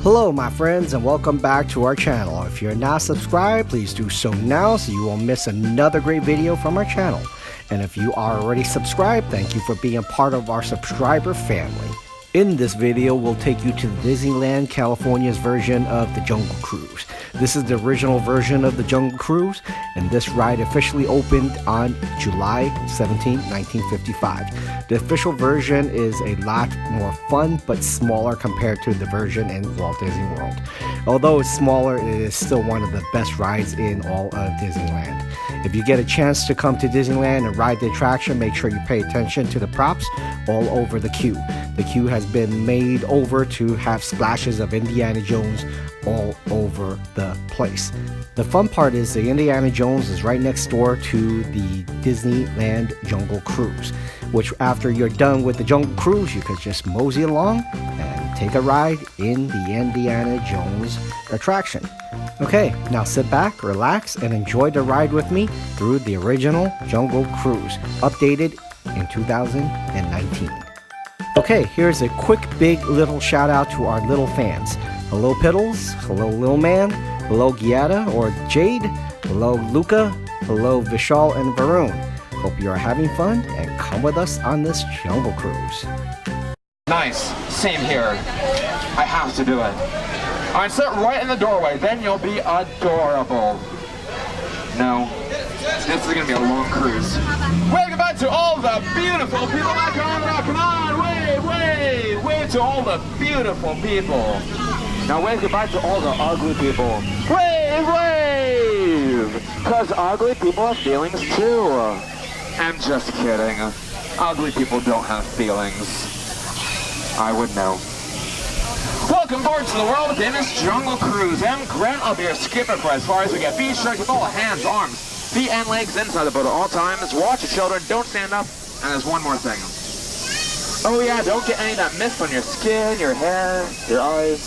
Hello my friends and welcome back to our channel. If you're not subscribed, please do so now so you won't miss another great video from our channel. And if you are already subscribed, thank you for being part of our subscriber family. In this video, we'll take you to Disneyland, California's version of the Jungle Cruise. This is the original version of the Jungle Cruise, and this ride officially opened on July 17, 1955. The official version is a lot more fun, but smaller compared to the version in Walt Disney World. Although it's smaller, it is still one of the best rides in all of Disneyland. If you get a chance to come to Disneyland and ride the attraction, make sure you pay attention to the props all over the queue. The queue has been made over to have splashes of Indiana Jones all over the place. The fun part is the Indiana Jones is right next door to the Disneyland Jungle Cruise, which after you're done with the Jungle Cruise, you could just mosey along and take a ride in the Indiana Jones attraction. Okay, now sit back, relax, and enjoy the ride with me through the original Jungle Cruise, updated in 2019. Okay, here's a quick big little shout out to our little fans. Hello Piddles, hello Lil Man, hello Giada or Jade, hello Luca, hello Vishal and Varun. Hope you are having fun and come with us on this Jungle Cruise. Nice, same here. I have to do it. Alright, sit right in the doorway, then you'll be adorable. No, this is gonna be a long cruise. Wave goodbye to all the beautiful people back on rock. Come on, wave to all the beautiful people. Now wave goodbye to all the ugly people. Wave! Because ugly people have feelings too. I'm just kidding. Ugly people don't have feelings. I would know. Welcome aboard to the world famous Jungle Cruise. I'm Grant. I'll be your skipper for as far as we get. Be sure to keep all hands, arms, feet, and legs inside the boat at all times. Watch your children. Don't stand up. And there's one more thing. Oh yeah, don't get any of that mist on your skin, your hair, your eyes.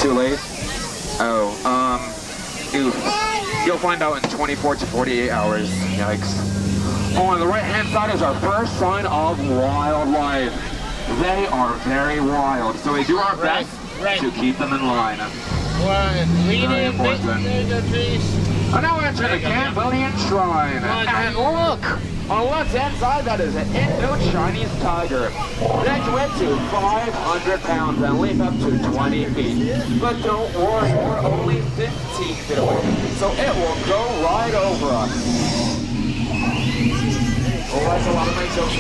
Too late? Oh, oof. You'll find out in 24 to 48 hours. Yikes. Oh, on the right-hand side is our first sign of wildlife. They are very wild, so we do our best to keep them in line. Very important. And now we're entering the Cambodian Shrine. And look! On what's inside, that is an Indo-Chinese tiger. They can weigh to 500 pounds and leap up to 20 feet. But don't worry, we're only 15 feet away, so it will go right over us. Oh, that's a lot of my jokes.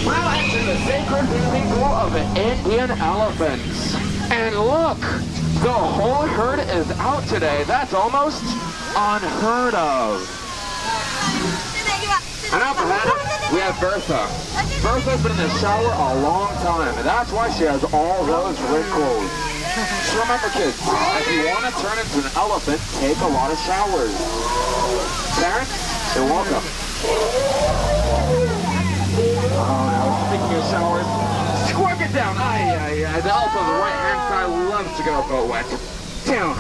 We're now entering the sacred breathing pool of the Indian elephants. And look, the whole herd is out today. That's almost unheard of. And up ahead, we have Bertha. Bertha's been in the shower a long time, and that's why she has all those wrinkles. So remember kids, if you want to turn into an elephant, take a lot of showers. Parents, you're welcome. Oh no, speaking of showers, squirt it down. The elephant on the right hand side loves to get her butt wet. Down.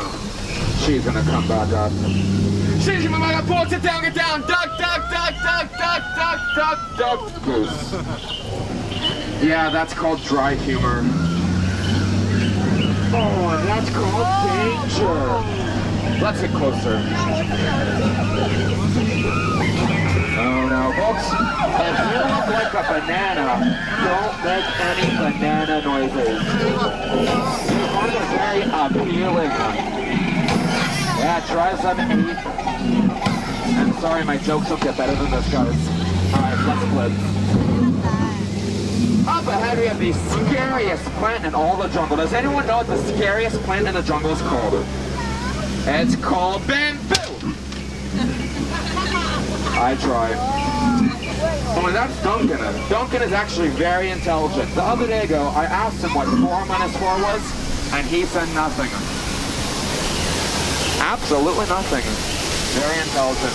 She's gonna come back up. She's gonna come back up, sit down, get down. Duck, duck, duck, duck, duck, duck, duck, duck, goose. Yeah, that's called dry humor. Oh, that's called danger. Let's get closer. Oh no, folks. If you look like a banana, don't make any banana noises. You are very appealing. Yeah, try some meat. I'm sorry, my jokes don't get better than this, guys. Alright, let's flip. Up ahead we have the scariest plant in all the jungle. Does anyone know what the scariest plant in the jungle is called? It's called bamboo! I tried. Oh, and that's Duncan. Duncan is actually very intelligent. The other day ago, I asked him what 4 minus 4 was, and he said nothing. Absolutely nothing. Very intelligent.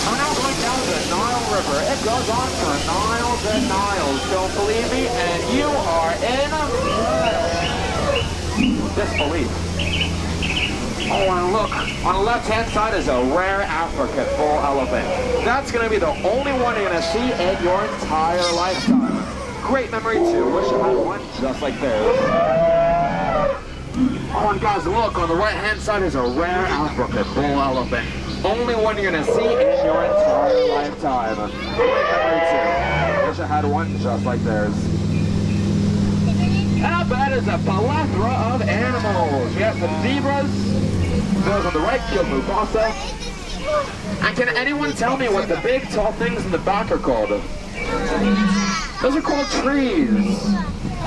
I'm now going down the Nile River. It goes on for miles and miles. Don't believe me? And you are in disbelief. Oh, and look, on the left-hand side is a rare African bull elephant. That's going to be the only one you're going to see in your entire lifetime. Great memory too. Wish I had one just like theirs. Oh, and guys, look, on the right-hand side is a rare African bull elephant. Only one you're going to see in your entire lifetime. Great memory too. Wish I had one just like theirs. And up ahead is a plethora of animals. We have some zebras. Those on the right killed Mufasa. And can anyone tell me what the big tall things in the back are called? Those are called trees.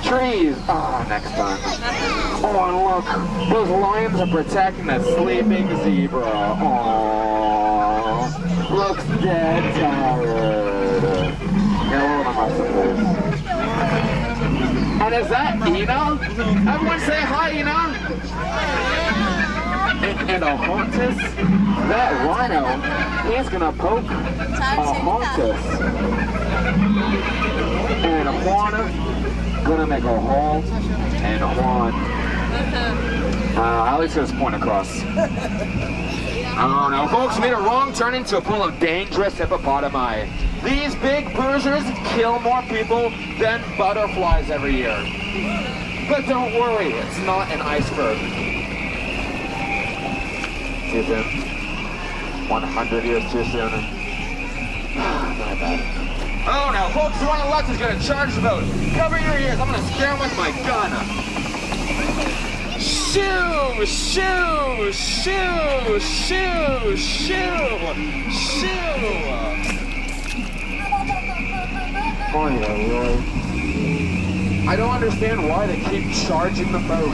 Trees. Ah, next time. Oh, and look, those lions are protecting that sleeping zebra. Aww. Looks dead tired. Yeah, what am I supposed? And is that Ina? Everyone say hi, Ina. And a Hauntus, that rhino, he's gonna poke a Hauntus. And a Juana, gonna make a hole, and a Juan. At least there's a point across. Oh no, folks, we made a wrong turn into a pool of dangerous hippopotami. These big bruisers kill more people than butterflies every year. But don't worry, it's not an iceberg. Too soon. 100 years too soon. Not bad. Oh no, folks, the one on the left is going to charge the boat. Cover your ears, I'm going to scare him with my gun. Shoo! Shoo! Shoo! Shoo! Shoo! Shoo! Oh yeah, I don't understand why they keep charging the boat.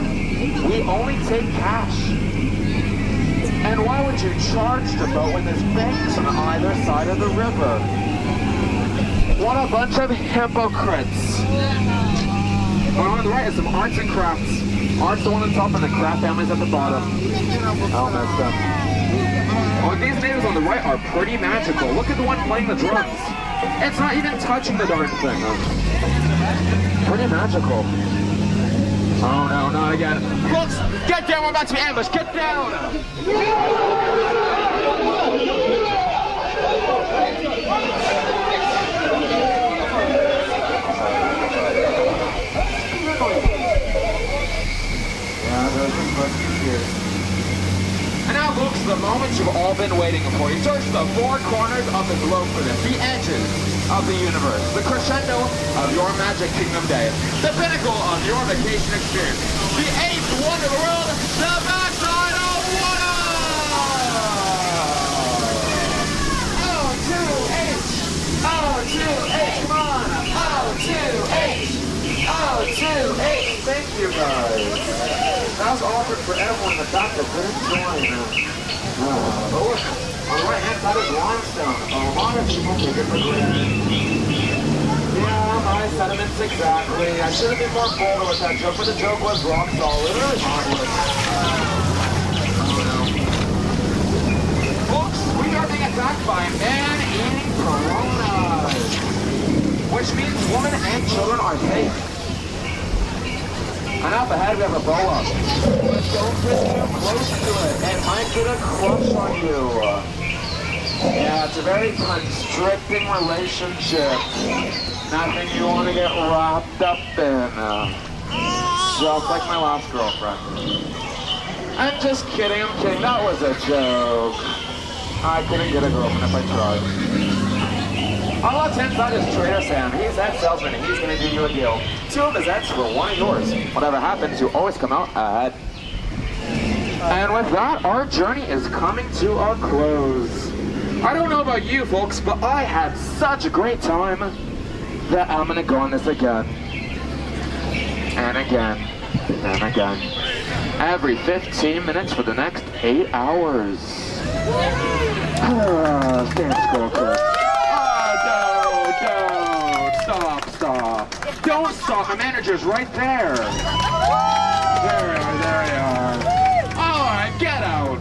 We only take cash. And why would you charge the boat when there's banks on either side of the river? What a bunch of hypocrites. On the right is some arts and crafts. Art's the one on top and the craft family's at the bottom. All messed up. Oh, these natives on the right are pretty magical. Look at the one playing the drums. It's not even touching the darn thing. Pretty magical. Oh no, not again. Folks, get down, we're about to be ambushed. Get down! And now, folks, the moment you've all been waiting for. You search the four corners of the globe for this, the edges of the universe, the crescendo of your Magic Kingdom day, the pinnacle of your vacation experience, the eighth wonder of the world, the backside of water! O2H! O2H, come on! O2H! O2H! Thank you, guys. That was offered for everyone in the back that couldn't join. But look, on the right-hand side is limestone. A lot of people take it for granted. Yeah, my sentiments exactly. I should have been more bold with that joke, but the joke was rock solid. Really harmless. Oh no. Folks, we are being attacked by man-eating piranhas. Which means women and children are safe. And up ahead we have a boa. But don't get too close to it. It might get a crush on you. Yeah, it's a very constricting relationship. Nothing you want to get wrapped up in. Just like my last girlfriend. I'm just kidding, I'm kidding. That was a joke. I couldn't get a girlfriend if I tried. On the left-hand side is Trader Sam. He's that salesman and he's going to do you a deal. 2 of his eggs for 1 of yours. Whatever happens, you always come out ahead. And with that, our journey is coming to a close. I don't know about you folks, but I had such a great time that I'm going to go on this again. And again. And again. Every 15 minutes for the next 8 hours. Dance girl, Chris. Stop. Don't stop. My manager's right there. There you are. All right, get out.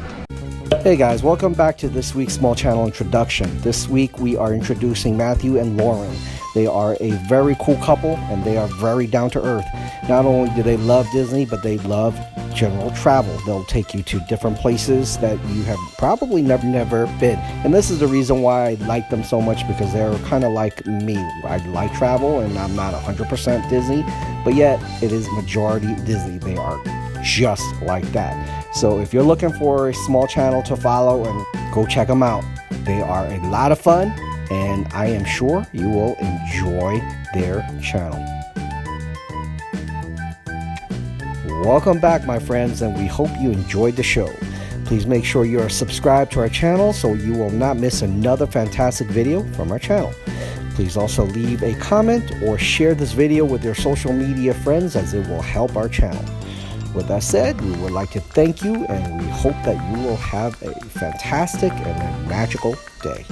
Hey guys, welcome back to this week's small channel introduction. This week we are introducing Matthew and Lauren. They are a very cool couple and they are very down to earth. Not only do they love Disney, but they love general travel. They'll take you to different places that you have probably never been. And this is the reason why I like them so much, because they're kind of like me. I like travel and I'm not 100% Disney, but yet it is majority Disney. They are just like that. So if you're looking for a small channel to follow, and go check them out. They are a lot of fun, and I am sure you will enjoy their channel. Welcome back, my friends, and we hope you enjoyed the show. Please make sure you are subscribed to our channel so you will not miss another fantastic video from our channel. Please also leave a comment or share this video with your social media friends, as it will help our channel. With that said, we would like to thank you, and we hope that you will have a fantastic and a magical day.